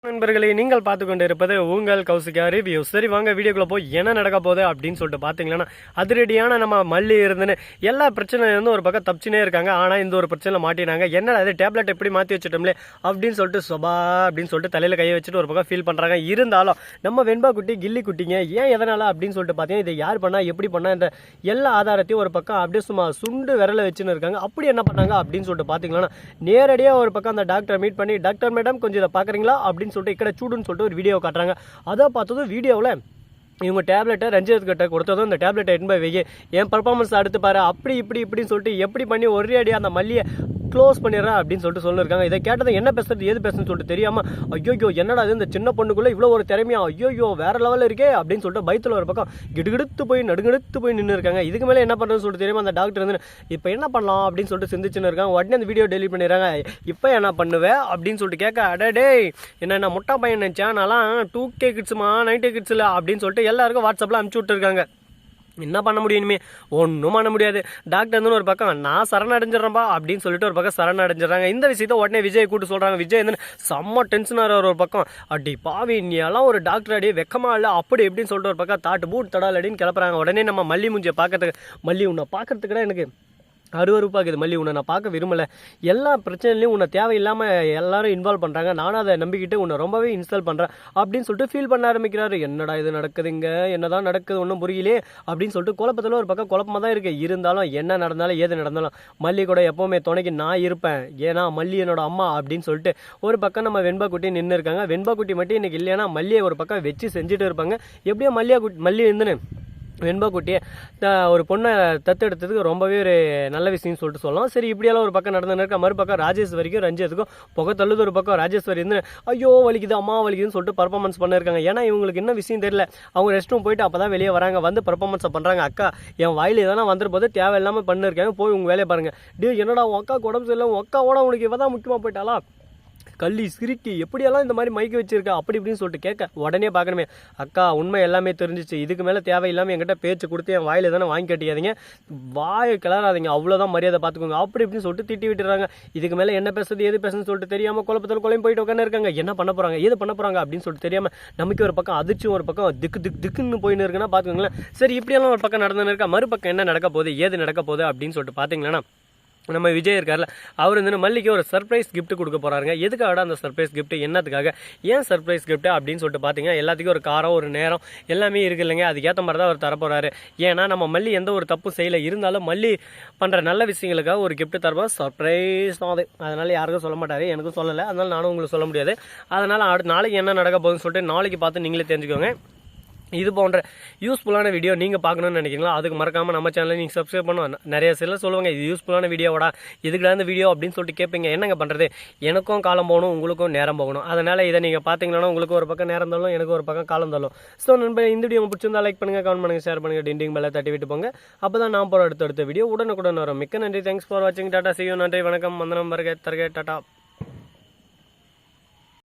நண்பர்களே, நீங்கள் பார்த்து கொண்டு இருப்பது உங்கள் கௌசிகா ரிவ்யூ. சரி வாங்க வீடியோக்குள்ள போய் என்ன நடக்க போகுது அப்படின்னு சொல்லிட்டு பார்த்தீங்கன்னா, அதிரடியான நம்ம மல்லி இருந்துன்னு எல்லா பிரச்சனையிலிருந்து ஒரு பக்கம் தப்பிச்சுனே இருக்காங்க. ஆனால் இந்த ஒரு பிரச்சனை மாட்டினாங்க. என்னடா அது டேப்லெட் எப்படி மாற்றி வச்சுட்டோம்லே அப்படின்னு சொல்லிட்டு சொபா அப்படின்னு சொல்லிட்டு தலையில் கையை வச்சுட்டு ஒரு பக்கம் ஃபீல் பண்ணுறாங்க. இருந்தாலும் நம்ம வெண்பா குட்டி கில்லி குட்டிங்க ஏன் எதனால் அப்படின்னு சொல்லிட்டு பார்த்தீங்கன்னா, இதை யார் பண்ணா எப்படி பண்ணா இந்த எல்லா ஆதாரத்தையும் ஒரு பக்கம் அப்படியே சும்மா சுண்டு விரல வச்சுன்னு இருக்காங்க. அப்படி என்ன பண்ணாங்க அப்படின்னு சொல்லிட்டு பார்த்தீங்கன்னா, நேரடியாக ஒரு பக்கம் அந்த டாக்டரை மீட் பண்ணி, டாக்டர் மேடம் கொஞ்சம் இதை பார்க்குறீங்களா அப்படின்னு சொல்லிட்டு ఇక్కడ చూడుன்னு சொல்லிட்டு ஒரு வீடியோ காட்டுறாங்க. அதை பார்த்ததும் வீடியோவில் இவங்க டேப்லெட்டை ரஞ்சித் கிட்ட கொடுத்ததும் இந்த டேப்லெட்டை எடுத்து போய் வைக்க என் பர்ஃபார்மன்ஸ் அடுத்து பாரு அப்படி இப்படின்னு சொல்லிட்டு எப்படி பண்ணி ஒரே அடியாக அந்த மல்லியை க்ளோஸ் பண்ணிடுறேன் அப்படின்னு சொல்லிட்டு சொல்லியிருக்காங்க. இதை கேட்டதை என்ன பேசுறது ஏது பேசுன்னு சொல்லிட்டு தெரியாமல் ஐயோ என்னடா இது இந்த சின்ன பொண்ணுக்குள்ளே இவ்வளோ ஒரு திறமையா ஐயோ வேற லெவலில் இருக்கே அப்படின்னு சொல்லிட்டு பயத்தில் ஒரு பக்கம் கிடுகிடுத்து போய் நடுங்கெடுத்து போய் நின்று இருக்காங்க. இதுக்கு மேலே என்ன பண்ணுறதுன்னு சொல்லிட்டு தெரியாமல் அந்த டாக்டர் வந்து இப்போ என்ன பண்ணலாம் அப்படின்னு சொல்லிட்டு சிந்திச்சுன்னு இருக்காங்க. உடனே அந்த வீடியோ டெலிட் பண்ணிடுறாங்க. இப்போ என்ன பண்ணுவேன் அப்படின்னு சொல்லிட்டு கேட்க அடே என்ன முட்டா பையன் நினச்சேன் நான்லாம் 2K கிட்ஸுமா 9K கிட்ஸ் இல்லை அப்படின்னு சொல்லிட்டு எல்லாருக்கும் வாட்ஸ்அப்பில் அனுப்பிச்சி விட்டுருக்காங்க. என்ன பண்ண முடியுமே ஒன்றும் பண்ண முடியாது. டாக்டர் வந்து ஒரு பக்கம் நான் சரணடைஞ்சிடறேன்பா அப்படின்னு சொல்லிட்டு ஒரு பக்கம் சரணடைஞ்சிடறாங்க. இந்த விஷயத்த உடனே விஜய் கூட்டு சொல்கிறாங்க. விஜய் வந்து செம்ம டென்ஷனாக ஒரு பக்கம் அடி பாவி நீ எல்லாம் ஒரு டாக்டர் அடி வெக்கமா இல்லை அப்படி எப்படின்னு சொல்லிட்டு ஒரு பக்கம் தாட்டு பூட் தடால் அடின்னு கிளப்புறாங்க. உடனே நம்ம மல்லி முஞ்சியை பார்க்கறதுக்கு மல்லி உன்னை பார்க்கறதுக்கு எனக்கு அருவருப்பாக்குது மல்லி உன்னை நான் பார்க்க விரும்பலை. எல்லா பிரச்சனையிலையும் உன்னை தேவையில்லாமல் எல்லாரும் இன்வால்வ் பண்ணுறாங்க. நானும் அதை நம்பிக்கிட்டு உன்னை ரொம்பவே இன்ஸ்டால் பண்ணுறேன் அப்படின்னு சொல்லிட்டு ஃபீல் பண்ண ஆரம்பிக்கிறாரு. என்னடா இது நடக்குதுங்க என்னதான் நடக்குது ஒன்றும் புரியலே அப்படின்னு சொல்லிட்டு குழப்பத்தில் ஒரு பக்கம் குழப்பமாக தான் இருக்குது. இருந்தாலும் என்ன நடந்தாலும் ஏது நடந்தாலும் மல்லி கூட எப்போவுமே துணைக்கு நான் இருப்பேன். ஏன்னா மல்லி என்னோட அம்மா அப்படின்னு சொல்லிட்டு ஒரு பக்கம் நம்ம வெண்பா குட்டி நின்று இருக்காங்க. வெண்பா குட்டி மட்டும் இன்றைக்கி இல்லைன்னா மல்லியை ஒரு பக்கம் வச்சு செஞ்சுட்டு இருப்பாங்க. எப்படியோ மல்லி இருந்துன்னு வெண்பா குட்டியை ஒரு பொண்ணை தத்தெடுத்ததுக்கு ரொம்பவே ஒரு நல்ல விஷயம்னு சொல்லிட்டு சொல்லலாம். சரி இப்படியெல்லாம் ஒரு பக்கம் நடந்துன்னு இருக்கா. மறுபக்கம் ராஜேஸ்வரிக்கும் ரஞ்சித்துக்கும் புகை தள்ளுது. ஒரு பக்கம் ராஜேஸ்வரி இருந்து ஐயோ வலிக்குது அம்மா வலிக்குதுன்னு சொல்லிட்டு பர்ஃபார்மன்ஸ் பண்ணியிருக்காங்க. ஏன்னா இவங்களுக்கு என்ன விஷயம் தெரியல. அவங்க ரெஸ்ட் ரூம் போயிட்டு அப்போ தான் வெளியே வராங்க. வந்து பர்ஃபார்மன்ஸை பண்ணுறாங்க. அக்கா என் வாயில் எதனா வந்துட்டு போது தேவையில்லாமல் பண்ணியிருக்காங்க. போய் உங்கள் வேலையை பாருங்கள். என்னடா உன் அக்கா உடம்பு சரியில்லை உன் அக்காவோட உனக்கு இவ தான் முக்கியமாக போயிட்டாலா கள்ளி சிரிக்கி எப்படியெல்லாம் இந்த மாதிரி மைக்க வச்சிருக்கா அப்படி இப்படின்னு சொல்லிட்டு கேட்க உடனே பார்க்கணுமே அக்கா உண்மை எல்லாமே தெரிஞ்சிச்சு. இதுக்கு மேலே தேவையில்லாமல் என்கிட்ட பேச்சு கொடுத்து என் வாயில் தானே வாங்கி கட்டிக்காதீங்க வாயை கிளறாதீங்க அவ்வளோதான் மரியாதை பார்த்துக்கோங்க அப்படி இப்படின்னு சொல்லிட்டு திட்டி விட்டுறாங்க. இதுக்கு மேலே என்ன பேசுறது எது பேசுன்னு சொல்லிட்டு தெரியாமல் குழப்பத்தில் குழம்பு போயிட்டு உட்காந்து இருக்காங்க. என்ன பண்ண போகிறாங்க எது பண்ண போகிறாங்க அப்படின்னு சொல்லிட்டு தெரியாமல் நமக்கு ஒரு பக்கம் அதிர்ச்சியும் ஒரு பக்கம் திக்குன்னு போயின்னு இருக்குன்னா பார்த்துக்கோங்களேன். சரி இப்படியெல்லாம் ஒரு பக்கம் நடந்துன்னு இருக்கா. மறுபக்கம் என்ன நடக்க போகுது ஏது நடக்க போகுது அப்படின்னு சொல்லிட்டு பார்த்தீங்கன்னா நம்ம விஜய் இருக்கார்ல அவர் வந்து மல்லிக்கு ஒரு சர்ப்ரைஸ் கிஃப்ட் கொடுக்க போகிறாருங்க. எதுக்காக அந்த சர்ப்ரைஸ் கிஃப்ட் என்னத்துக்காக ஏன் சர்ப்ரைஸ் கிஃப்ட் அப்படின்னு சொல்லிட்டு பார்த்தீங்கன்னா எல்லாத்துக்கும் ஒரு காரம் ஒரு நேரம் எல்லாமே இருக்குது இல்லைங்க. அதுக்கேற்ற மாதிரி தான் அவர் தரப்போகிறாரு. ஏன்னா நம்ம மல்லி எந்த ஒரு தப்பு செய்யலை இருந்தாலும் மல்லி பண்ணுற நல்ல விஷயங்களுக்காக ஒரு கிஃப்ட் தரப்போம். சர்ப்ரைஸ் தான் அது. அதனால் யாருக்கும் சொல்ல மாட்டார் எனக்கும் சொல்லலை. அதனால் நானும் உங்களுக்கு சொல்ல முடியாது. அதனால் நாளைக்கு என்ன நடக்க போகுதுன்னு சொல்லிட்டு நாளைக்கு பார்த்து நீங்களே தெரிஞ்சுக்கோங்க. இது போன்ற யூஸ்ஃபுல்லான வீடியோ நீங்கள் பார்க்கணுன்னு நினைக்கிறீங்களா அதுக்கு மறக்காமல் நம்ம சேனலை நீங்கள் சப்ஸ்கிரைப் பண்ணுவோம். நிறைய சிலர் சொல்லுவாங்க இது யூஸ்ஃபுல்லான வீடியோவோட இதுக்குலாம் இந்த வீடியோ அப்படின்னு சொல்லிட்டு கேட்பீங்க. என்னங்க பண்ணுறது எனக்கும் காலம் போகணும் உங்களுக்கும் நேரம் போகணும். அதனால் இதை நீங்கள் பார்த்தீங்கன்னா உங்களுக்கு ஒரு பக்கம் நேரம் தள்ளும் எனக்கு ஒரு பக்கம் காலம் தள்ளும். ஸோ நண்பர் இந்த வீடியோ பிடிச்சிருந்தா லைக் பண்ணுங்கள் கமெண்ட் பண்ணுங்கள் ஷேர் பண்ணுங்கள் டிண்டிங் பெல்லை தட்டி விட்டு போங்க. அப்போ தான் நான் போகிற அடுத்த வீடியோ உடனுக்குடன் வரும். மிக்க நன்றி. தேங்க்ஸ் ஃபார் வாட்சிங். Tata see you. நன்றி வணக்கம் வந்தனம் வருகை தருகை டாட்டா.